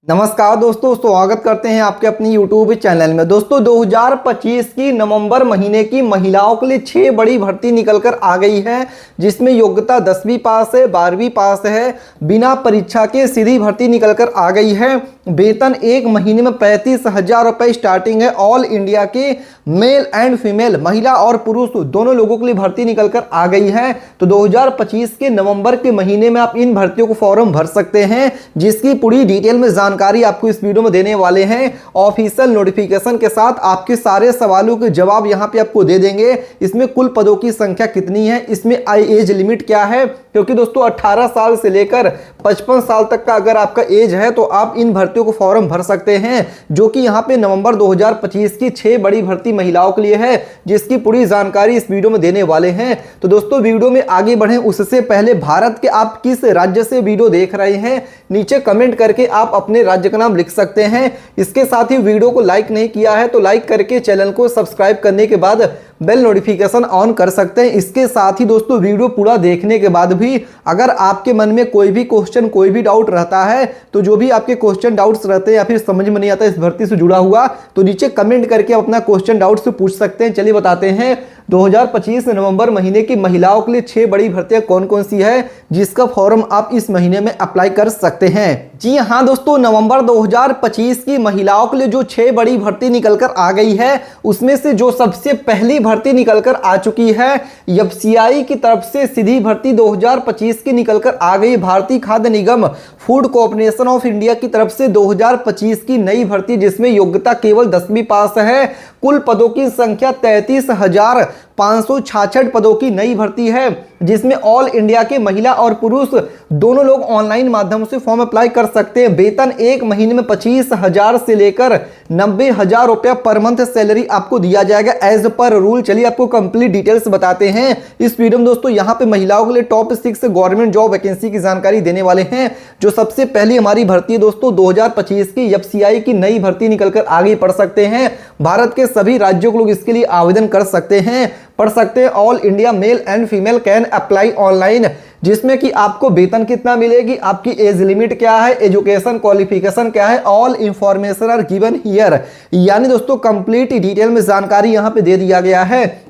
नमस्कार दोस्तों, स्वागत करते हैं आपके अपनी यूट्यूब चैनल में। दोस्तों 2025 की नवंबर महीने की महिलाओं के लिए 6 बड़ी भर्ती निकलकर आ गई है, जिसमें योग्यता 10वीं पास है, 12वीं पास है, बिना परीक्षा के सीधी भर्ती निकलकर आ गई है। वेतन एक महीने में 35,000 रुपये स्टार्टिंग है। ऑल इंडिया के मेल एंड फीमेल, महिला और पुरुष दोनों लोगों के लिए भर्ती निकलकर आ गई है। तो 2025 के नवंबर के महीने में आप इन भर्तियों को फॉर्म भर सकते हैं, जिसकी पूरी डिटेल में जानकारी आपको इस वीडियो में देने वाले हैं। ऑफिशियल नोटिफिकेशन के साथ आपके सारे सवालों के जवाब यहां पे आपको दे देंगे। इसमें कुल पदों की संख्या कितनी है, इसमें एज लिमिट क्या है, क्योंकि दोस्तों 18 साल से लेकर 55 साल तक का अगर आपका एज है तो आप इन भर्तियों को फॉर्म भर सकते हैं, जो कि यहां पे नवंबर 2025 की 6 बड़ी भर्ती महिलाओं के लिए है, जिसकी पूरी जानकारी इस वीडियो में देने वाले हैं। तो दोस्तों वीडियो में आगे बढ़ें उससे पहले भारत के आप किस राज्य से वीडियो देख रहे हैं, नीचे कमेंट करके आप अपने राज्य का नाम लिख सकते हैं। इसके साथ ही वीडियो को लाइक नहीं किया है तो लाइक करके चैनल को सब्सक्राइब करने के बाद बेल नोटिफिकेशन ऑन कर सकते हैं। इसके साथ ही दोस्तों वीडियो पूरा देखने के बाद भी अगर आपके मन में कोई भी क्वेश्चन, कोई भी डाउट रहता है, तो जो भी आपके क्वेश्चन डाउट्स रहते हैं या फिर समझ में नहीं आता इस भर्ती से जुड़ा हुआ, तो नीचे कमेंट करके अपना क्वेश्चन डाउट से पूछ सकते हैं। चलिए बताते हैं 2025 नवंबर महीने की महिलाओं के लिए 6 बड़ी भर्तियां कौन कौन सी है, जिसका फॉर्म आप इस महीने में अप्लाई कर सकते हैं। जी हाँ दोस्तों, नवंबर 2025 की महिलाओं के लिए जो 6 बड़ी भर्ती निकलकर आ गई है, उसमें से जो सबसे पहली भर्ती निकलकर आ चुकी है, एफसीआई की तरफ से सीधी भर्ती 2025 की निकलकर आ गई। भारतीय खाद्य निगम फूड कॉर्पोरेशन ऑफ इंडिया की तरफ से 2025 की नई भर्ती, जिसमें योग्यता केवल 10वीं पास है। कुल पदों की संख्या 33,566 पदों की नई भर्ती है, जिसमें ऑल इंडिया के महिला और पुरुष दोनों लोग ऑनलाइन माध्यम से फॉर्म अप्लाई कर सकते हैं। वेतन एक महीने में 25,000 से लेकर 90,000 रुपया पर मंथ सैलरी आपको दिया जाएगा एज पर रूल। चलिए आपको कंप्लीट डिटेल्स बताते हैं इस वीडियो में। दोस्तों यहाँ पे महिलाओं के लिए टॉप 6 गवर्नमेंट जॉब वैकेंसी की जानकारी देने वाले हैं। जो सबसे पहली हमारी भर्ती है दोस्तों 2025 की एफसीआई की नई भर्ती निकलकर आगे पढ़ सकते हैं। भारत के सभी राज्यों के लोग इसके लिए आवेदन कर सकते हैं, पढ़ सकते हैं। All India male and female can apply online, जिसमें कि आपको वेतन कितना मिलेगी, आपकी एज लिमिट क्या है, एजुकेशन क्वालिफिकेशन क्या है, all information are given here. यानी दोस्तों कंप्लीट डिटेल में जानकारी यहां पे दे दिया गया है।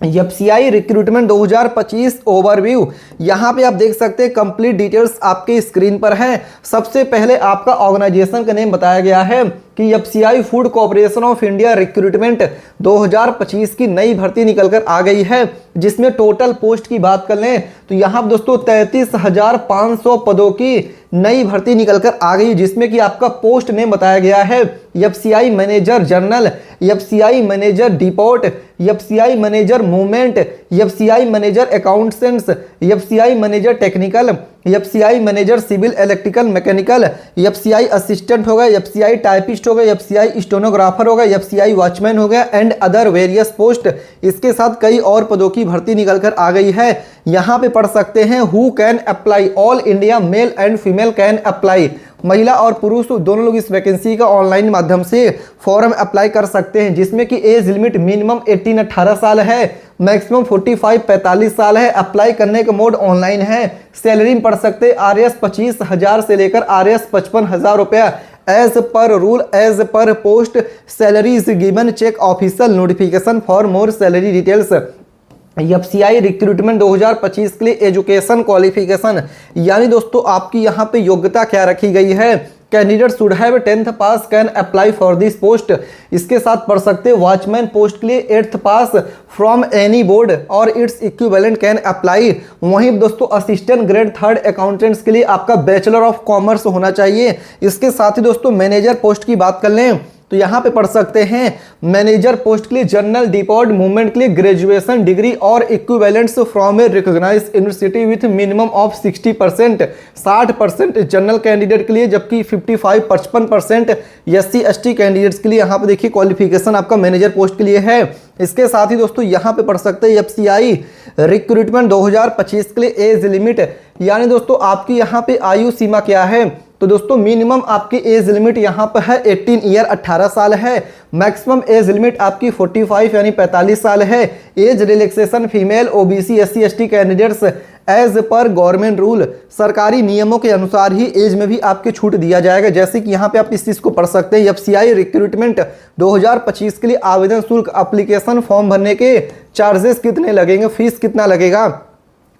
एफसीआई रिक्रूटमेंट 2025 ओवरव्यू, यहां पे आप देख सकते हैं कंप्लीट डिटेल्स आपके स्क्रीन पर है। सबसे पहले आपका ऑर्गेनाइजेशन का नेम बताया गया है कि FCI food corporation of India recruitment 2025 की नई भर्ती निकलकर आ गई है, जिसमें टोटल पोस्ट की बात कर लें तो यहाँ दोस्तों 33,500 पदों की नई भर्ती निकलकर आ गई, जिसमें कि आपका पोस्ट नेम बताया गया है FCI manager general, FCI manager depot, FCI manager movement, FCI manager accountants, FCI manager technical, FCI manager civil electrical mechanical, FCI assistant होगा, एफसीआई टाइपिस्ट होगा, एफसीआई स्टेनोग्राफर होगा, एफसीआई वॉचमैन हो गया एंड अदर वेरियस पोस्ट। इसके साथ कई और पदों की भर्ती निकलकर आ गई है। यहाँ पे पढ़ सकते हैं who can apply, all India male and female can apply. महिला और पुरुष दोनों लोग इस वैकेंसी का ऑनलाइन माध्यम से फॉर्म अप्लाई कर सकते हैं, जिसमें कि एज लिमिट मिनिमम 18 साल है, मैक्सिमम 45 साल है। अप्लाई करने का मोड ऑनलाइन है। सैलरी में पढ़ सकते हैं आरएस 25,000 से लेकर आरएस 55,000 रुपया as per rule, as per post. Salary is given, check official notification for more salary details. FCI recruitment 2025 के लिए एजुकेशन क्वालिफिकेशन, यानी दोस्तों आपकी यहाँ पे योग्यता क्या रखी गई है, candidate should have 10th pass can apply for this post. इसके साथ पढ़ सकते हैं वॉचमैन पोस्ट के लिए 8th pass from any board और इट्स इक्विवेलेंट कैन अप्लाई। वहीं दोस्तों असिस्टेंट ग्रेड 3rd अकाउंटेंट्स के लिए आपका बैचलर ऑफ कॉमर्स होना चाहिए। इसके साथ ही दोस्तों मैनेजर पोस्ट की बात कर लें तो यहाँ पे पढ़ सकते हैं मैनेजर पोस्ट के लिए जनरल डिपोर्ट मूवमेंट के लिए ग्रेजुएशन डिग्री और equivalents from a recognised university with minimum of 60%, 60% general candidate के लिए, जबकि 55% एससी एसटी कैंडिडेट्स के लिए। यहाँ पे देखिए क्वालिफिकेशन आपका मैनेजर पोस्ट के लिए है। इसके साथ ही दोस्तों यहाँ पे पढ़ सकते हैं एफसीआई रिक्रूटमेंट 2025 के लिए एज लिमिट, यानी दोस्तों आपकी यहाँ पे आयु सीमा क्या है, तो दोस्तों मिनिमम आपकी एज लिमिट यहाँ पर है 18 ईयर, 18 साल है। मैक्सिमम एज लिमिट आपकी 45 यानी 45 साल है। Age relaxation female, OBC, SC ST candidates as per government rule, सरकारी नियमों के अनुसार ही एज में भी आपके छूट दिया जाएगा। जैसे कि यहाँ पे आप इस चीज को पढ़ सकते हैं, एफसीआई रिक्रूटमेंट 2025 के लिए आवेदन शुल्क, एप्लीकेशन फॉर्म भरने के चार्जेस कितने लगेंगे, फीस कितना लगेगा।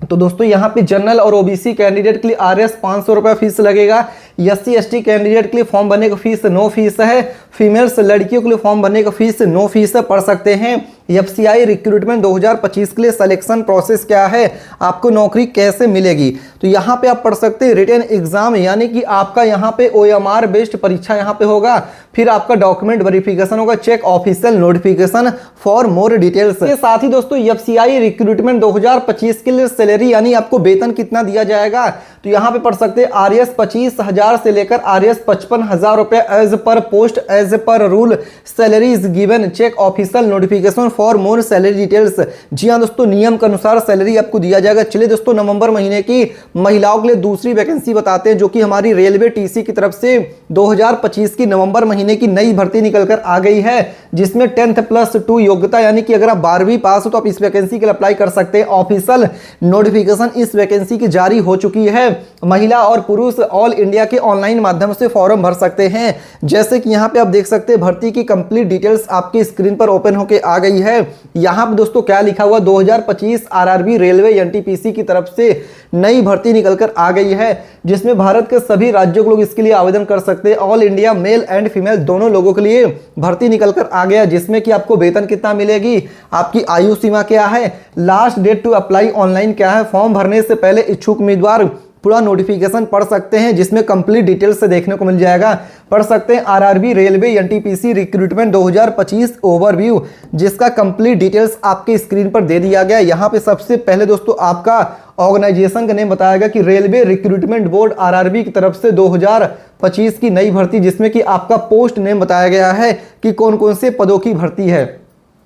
तो दोस्तों यहाँ पे जनरल और ओबीसी कैंडिडेट के लिए आरएस 500 रुपये फीस लगेगा। एससी एसटी कैंडिडेट के लिए फॉर्म भरने का फीस नो फीस है। फीमेल्स लड़कियों के लिए फॉर्म भरने का फीस नो फीस है। पढ़ सकते हैं एफसीआई रिक्रूटमेंट 2025 के लिए सिलेक्शन प्रोसेस क्या है, आपको नौकरी कैसे मिलेगी। तो यहाँ पे आप पढ़ सकते हैं रिटन एग्जाम, यानी कि आपका यहाँ पे ओएमआर बेस्ड परीक्षा यहाँ पे होगा। फिर आपका डॉक्यूमेंट वेरिफिकेशन होगा, check official notification for more details. के साथ ही दोस्तों एफसीआई रिक्रूटमेंट 2025 के लिए सैलरी यानी आपको वेतन कितना दिया जाएगा, तो यहाँ पे पढ़ सकते हैं आरएस 25,000 से लेकर आरएस 55,000 रुपए as per post as per rule, salary is given, check official notification for more salary details. जी हाँ दोस्तों, नियम के अनुसार सैलरी आपको दिया जाएगा। चलिए दोस्तों, नवंबर महीने की महिलाओं के लिए दूसरी वैकेंसी बताते हैं, जो कि हमारी रेलवे टीसी की तरफ से 2025 की नवंबर महीने की नई भर्ती निकल कर आ गई है, जिसमें 10+2 योग्यता, यानी कि अगर आप 12वीं पास हो तो आप इस वैकेंसी के लिए अप्लाई कर सकते हैं। ऑफिशियल नोटिफिकेशन इस वैकेंसी की जारी हो चुकी है। महिला और पुरुष ऑल इंडिया के ऑनलाइन माध्यम से फॉर्म भर सकते हैं। जैसे कि यहाँ पे आप देख सकते हैं भर्ती की कंप्लीट डिटेल्स आपकी स्क्रीन पर ओपन होके आ गई है। यहाँ पे दोस्तों क्या लिखा हुआ, 2025 आरआरबी रेलवे एनटीपीसी की तरफ से नई भर्ती निकलकर आ गई है, जिसमें भारत के सभी राज्यों के लोग इसके लिए आवेदन कर सकते हैं। All India male and female दोनों लोगों के लिए भर्ती निकलकर आ गया, जिसमें कि आपको वेतन कितना मिलेगी, आपकी आयु सीमा क्या है, last date to apply online क्या है। फॉर्म भरने से पहले इच्छुक उम्मीदवार पूरा नोटिफिकेशन पढ़ सकते हैं, जिसमें कंप्लीट डिटेल्स से देखने को मिल जाएगा। पढ़ सकते हैं RRB railway NTPC recruitment 2025 overview, जिसका कंप्लीट डिटेल्स आपके स्क्रीन पर दे दिया गया। यहाँ पे सबसे पहले दोस्तों आपका ऑर्गेनाइजेशन का नेम बताया गया कि रेलवे रिक्रूटमेंट बोर्ड आरआरबी की तरफ से 2025 की नई भर्ती, जिसमें कि आपका पोस्ट नेम बताया गया है कि कौन कौन से पदों की भर्ती है।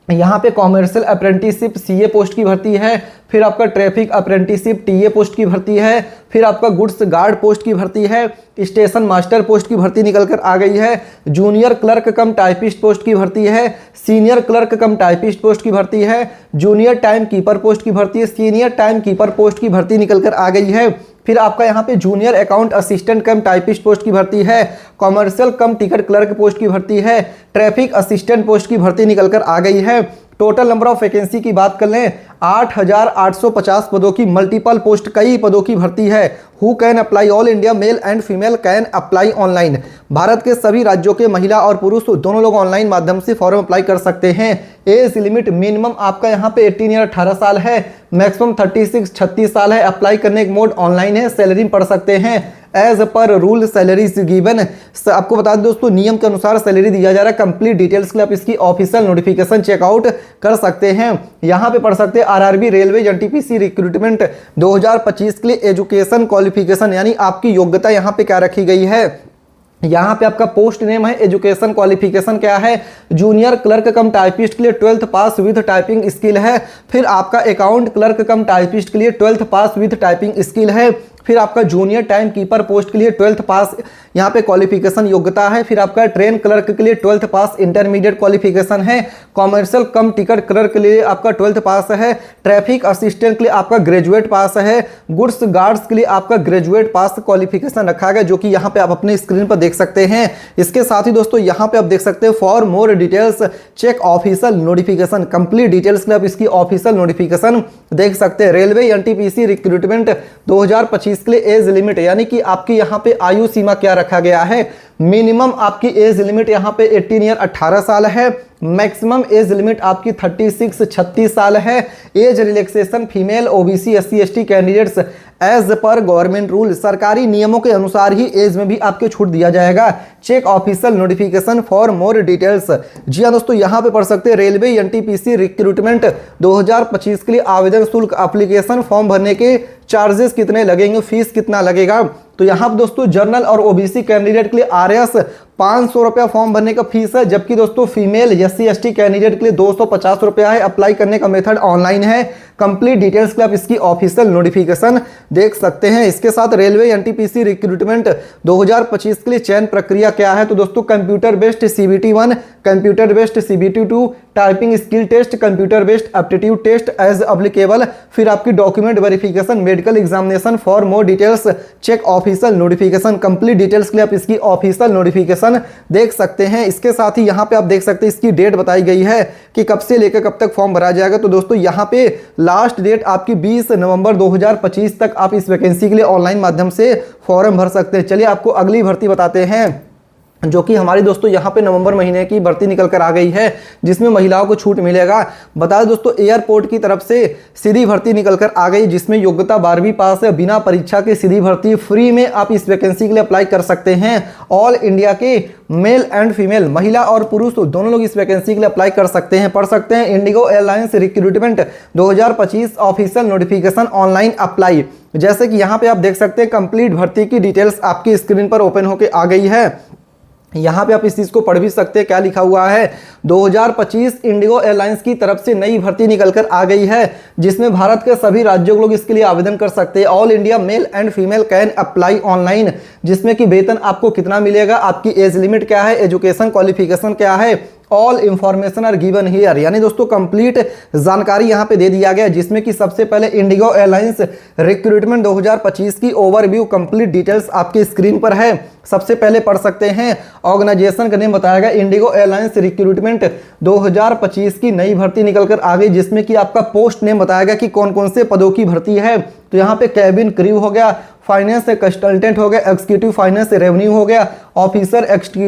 यहाँ पे कॉमर्शियल अप्रेंटिसशिप सीए पोस्ट की भर्ती है, फिर आपका ट्रैफिक अप्रेंटिसशिप टीए पोस्ट की भर्ती है, फिर आपका गुड्स गार्ड पोस्ट की भर्ती है, स्टेशन मास्टर पोस्ट की भर्ती निकल कर आ गई है, जूनियर क्लर्क कम टाइपिस्ट पोस्ट की भर्ती है, सीनियर क्लर्क कम टाइपिस्ट पोस्ट की भर्ती है, जूनियर टाइम कीपर पोस्ट की भर्ती है, सीनियर टाइम कीपर पोस्ट की भर्ती निकल कर आ गई है। फिर आपका यहाँ पे जूनियर अकाउंट असिस्टेंट कम टाइपिस्ट पोस्ट की भर्ती है, कॉमर्शियल कम टिकट क्लर्क पोस्ट की भर्ती है, ट्रैफिक असिस्टेंट पोस्ट की भर्ती निकल कर आ गई है। टोटल नंबर ऑफ वैकेंसी की बात कर लें, 8,850 पदों की मल्टीपल पोस्ट, कई पदों की भर्ती है। Who can apply, all India male and female can apply online. Bharat के सभी राज्यों के महिला और पुरुष दोनों लोग ऑनलाइन माध्यम से फॉर्म अप्लाई कर सकते हैं। एज लिमिट मिनिमम आपका यहाँ पे 18 या 18 साल है, मैक्सिमम 36 साल है। अप्लाई करने का मोड ऑनलाइन है। सैलरी पढ़ सकते हैं as per rule salary given. आपको बता दें दोस्तों, नियम के अनुसार सैलरी दिया जा रहा है। कंप्लीट डिटेल्स के लिए आप इसकी ऑफिशियल नोटिफिकेशन चेकआउट कर सकते हैं। यहाँ पे पढ़ सकते हैं आरआरबी रेलवे एनटीपीसी रिक्रूटमेंट 2025 के लिए एजुकेशन क्वालिफिकेशन, यानी आपकी योग्यता यहाँ पे क्या रखी गई है। यहाँ पे आपका पोस्ट नेम है, एजुकेशन क्वालिफिकेशन क्या है, जूनियर क्लर्क कम टाइपिस्ट के लिए 12th pass with typing skill है। फिर आपका अकाउंट क्लर्क कम टाइपिस्ट के लिए 12th pass with typing skill है। फिर आपका जूनियर टाइम कीपर पोस्ट के लिए 12th पास यहाँ पे क्वालिफिकेशन योग्यता है। फिर आपका ट्रेन क्लर्क के लिए 12th पास इंटरमीडिएट क्वालिफिकेशन है। कॉमर्शियल कम टिकट क्लर्क के लिए आपका 12th पास है। ट्रैफिक असिस्टेंट के लिए आपका ग्रेजुएट पास है। गुड्स गार्ड्स के लिए आपका ग्रेजुएट पास क्वालिफिकेशन रखा गया, जो कि यहाँ पे आप अपने स्क्रीन पर देख सकते हैं। इसके साथ ही दोस्तों यहाँ पे आप देख सकते हैं for more details check official notification. Complete details के लिए आप इसकी ऑफिशियल नोटिफिकेशन देख सकते हैं। रेलवे एनटीपीसी रिक्रूटमेंट 2025 के लिए एज लिमिट, यानी कि आपकी यहाँ पे आयु सीमा क्या रखा गया है। मिनिमम आपकी एज लिमिट यहाँ पे 18 ईयर 18 साल है। मैक्सिमम एज लिमिट आपकी 36 साल है। Age relaxation female OBC SC ST candidates as per government rule, सरकारी नियमों के अनुसार ही एज में भी आपके छूट दिया जाएगा। Check official notification for more details. जी हाँ दोस्तों, यहाँ पे पढ़ सकते हैं रेलवे एनटीपीसी रिक्रूटमेंट 2025 के लिए आवेदन शुल्क, एप्लीकेशन फॉर्म भरने के चार्जेस कितने लगेंगे, फीस कितना लगेगा। तो यहाँ पर दोस्तों जनरल और ओबीसी कैंडिडेट के लिए आरएस 500 रुपया फॉर्म भरने का फीस है, जबकि दोस्तों फीमेल SC ST कैंडिडेट के लिए 250 रुपया है। अप्लाई करने का मेथड ऑनलाइन है। कंप्लीट डिटेल्स के आप इसकी ऑफिशियल नोटिफिकेशन देख सकते हैं। इसके साथ रेलवे NTPC रिक्रूटमेंट 2025 के लिए चयन प्रक्रिया क्या है, तो दोस्तों computer based CBT 1, computer based CBT 2, typing skill test, computer based aptitude test as applicable, फिर आपकी document verification, medical examination. For more details check official notification. Complete details के लिए आप इसकी ऑफिशियल नोटिफिकेशन देख सकते हैं। इसके साथ ही यहाँ पे आप देख सकते हैं इसकी डेट बताई गई है कि कब से लेकर कब तक फॉर्म भरा जाएगा। तो दोस्तों यहाँ पे लास्ट डेट आपकी 20 नवंबर 2025 तक आप इस वैकेंसी के लिए ऑनलाइन माध्यम से फॉर्म भर सकते हैं। चलिए आपको अगली भर्ती बताते हैं, जो कि हमारी दोस्तों यहाँ पे नवंबर महीने की भर्ती निकल कर आ गई है, जिसमें महिलाओं को छूट मिलेगा। बता दें दोस्तों एयरपोर्ट की तरफ से सीधी भर्ती निकल कर आ गई, जिसमें योग्यता 12वीं पास है, बिना परीक्षा के सीधी भर्ती फ्री में आप इस वैकेंसी के लिए अप्लाई कर सकते हैं। ऑल इंडिया के मेल एंड फीमेल, महिला और पुरुष दोनों लोग इस वैकेंसी के लिए अप्लाई कर सकते हैं। पढ़ सकते हैं Indigo Airlines recruitment 2025 official notification online apply. जैसे कि यहाँ पे आप देख सकते हैं कंप्लीट भर्ती की डिटेल्स आपकी स्क्रीन पर ओपन होकर आ गई है। यहाँ पे आप इस चीज़ को पढ़ भी सकते हैं, क्या लिखा हुआ है। 2025 इंडिगो एयरलाइंस की तरफ से नई भर्ती निकलकर आ गई है, जिसमें भारत के सभी राज्यों के लोग इसके लिए आवेदन कर सकते हैं। All India male and female can apply online, जिसमें कि वेतन आपको कितना मिलेगा, आपकी एज लिमिट क्या है, एजुकेशन क्वालिफिकेशन क्या है, all information are given here. यानी दोस्तों कंप्लीट जानकारी यहाँ पे दे दिया गया, जिसमें कि सबसे पहले इंडिगो एयरलाइंस रिक्रूटमेंट 2025 की ओवरव्यू कंप्लीट डिटेल्स आपकी स्क्रीन पर है। सबसे पहले पढ़ सकते हैं, ऑर्गेनाइजेशन का नेम बताया गया इंडिगो एयरलाइंस रिक्रूटमेंट 2025 की नई भर्ती निकलकर आ गई, जिसमें कि आपका पोस्ट नेम बताया गया कि कौन कौन से पदों की भर्ती है। तो यहाँ पे कैबिन क्रू हो गया, फाइनेंस कंसल्टेंट हो गया, एक्जीक्यूटिव फाइनेंस रेवेन्यू हो गया, ऑफिसर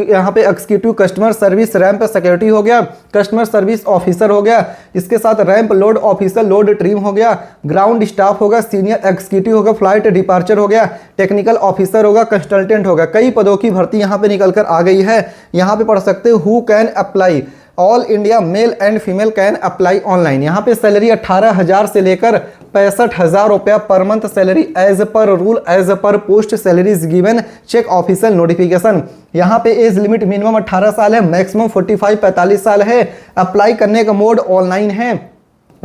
यहाँ पे executive customer service ramp secretary हो गया, कस्टमर सर्विस ऑफिसर हो गया, इसके साथ ramp load officer load trim हो गया, ग्राउंड स्टाफ होगा, सीनियर एक्जीक्यूटिव होगा, फ्लाइट डिपार्चर हो गया, टेक्निकल ऑफिसर होगा, कंसल्टेंट होगा। कई पदों की भर्ती यहाँ पे निकल कर आ गई है। यहाँ पे पढ़ सकते हो who can apply, all India male and female can apply online. यहाँ पे सैलरी 18,000 से लेकर 65,000 रुपया per month salary as per rule as per post salaries given check official notification. यहाँ पे एज लिमिट मिनिमम 18 साल है, मैक्सिमम 45 साल है। अप्लाई करने का मोड ऑनलाइन है।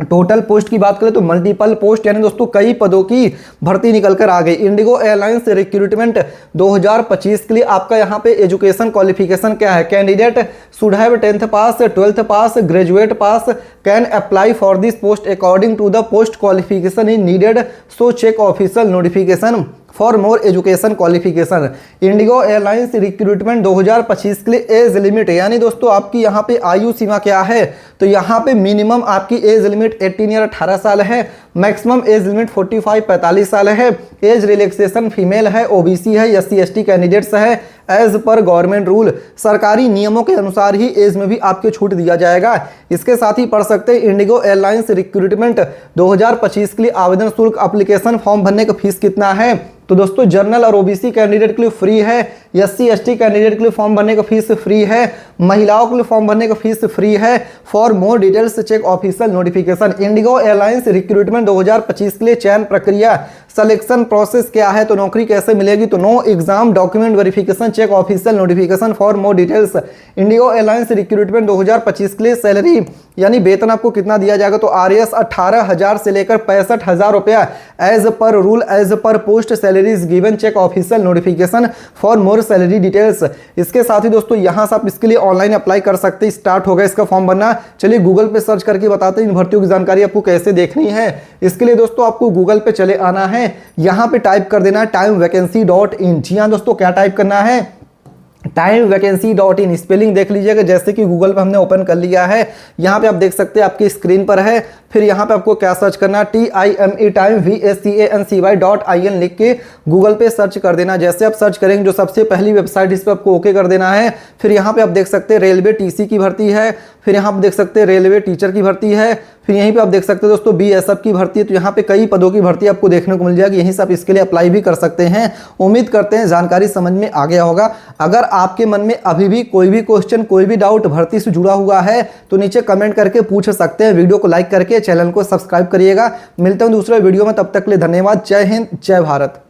टोटल पोस्ट की बात करें तो मल्टीपल पोस्ट, यानी दोस्तों कई पदों की भर्ती निकल कर आ गई। इंडिगो एयरलाइंस रिक्रूटमेंट 2025 के लिए आपका यहाँ पे एजुकेशन क्वालिफिकेशन क्या है, candidate should have 10th pass, 12th pass, graduate pass, can apply for this post according to the post qualification is needed, so check official notification for more education qualification. IndiGo Airlines recruitment 2025 के लिए age limit, यानी दोस्तों आपकी यहाँ पे आयु सीमा क्या है, तो यहाँ पे मिनिमम आपकी एज लिमिट 18 या 18 साल है, मैक्सिमम एज लिमिट 45 साल है। एज रिलैक्सेशन फीमेल है, OBC है, SC ST कैंडिडेट्स है एज पर गवर्नमेंट रूल। सरकारी नियमों के अनुसार ही एज में भी आपको छूट दिया जाएगा। इसके साथ ही पढ़ सकते हैं इंडिगो एयरलाइंस रिक्रूटमेंट 2025 के लिए आवेदन शुल्क एप्लीकेशन फॉर्म भरने का फीस कितना है, तो दोस्तों जनरल और OBC कैंडिडेट के लिए फ्री है, SC ST कैंडिडेट के लिए फॉर्म भरने का फीस फ्री है, महिलाओं के लिए फॉर्म भरने का फीस फ्री है। For more details check official notification. IndiGo Airlines recruitment 2025 के लिए चयन प्रक्रिया, सिलेक्शन प्रोसेस क्या है, तो नौकरी कैसे मिलेगी, तो no exam, document verification, check official notification. For more details IndiGo Airlines recruitment 2025 के लिए सैलरी यानी वेतन आपको कितना दिया जाएगा, तो RS 18,000 से लेकर 65,000 रुपया as per rule as per post salaries given check official notification for more salary details. इसके साथ ही दोस्तों यहाँ से आप इसके लिए ऑनलाइन अप्लाई कर सकते हैं। स्टार्ट होगा इसका फॉर्म भरना। चलिए गूगल पे सर्च करके बताते हैं इन भर्तियों की जानकारी आपको कैसे देखनी है। इसके लिए दोस्तों आपको गूगल पे चले आना है, यहाँ पे टाइप कर देना timevacany.in। जी हाँ दोस्तों, क्या टाइप करना है, timevacany.in। स्पेलिंग देख लीजिएगा, जैसे कि गूगल पे हमने ओपन कर लिया है। यहाँ पे आप देख सकते हैं आपकी स्क्रीन पर है। फिर यहाँ पे आपको क्या सर्च करना, TIME TimeVACANCY.in लिख के गूगल पे सर्च कर देना। जैसे आप सर्च करेंगे जो सबसे पहली वेबसाइट इस पर आपको ओके कर देना है। फिर यहाँ पे आप देख सकते हैं रेलवे TC की भर्ती है, फिर यहाँ पे देख सकते हैं रेलवे टीचर की भर्ती है, फिर यहीं पे आप देख सकते हैं दोस्तों BSF की भर्ती है। तो यहाँ पे कई पदों की भर्ती आपको देखने को मिल जाएगी, यहीं से आप इसके लिए अप्लाई भी कर सकते हैं। उम्मीद करते हैं जानकारी समझ में आ गया होगा। अगर आपके मन में अभी भी कोई भी क्वेश्चन, कोई भी डाउट भर्ती से जुड़ा हुआ है तो नीचे कमेंट करके पूछ सकते हैं। वीडियो को लाइक करके चैनल को सब्सक्राइब करिएगा। मिलते हैं दूसरे वीडियो में, तब तक के लिए धन्यवाद। जय हिंद, जय भारत।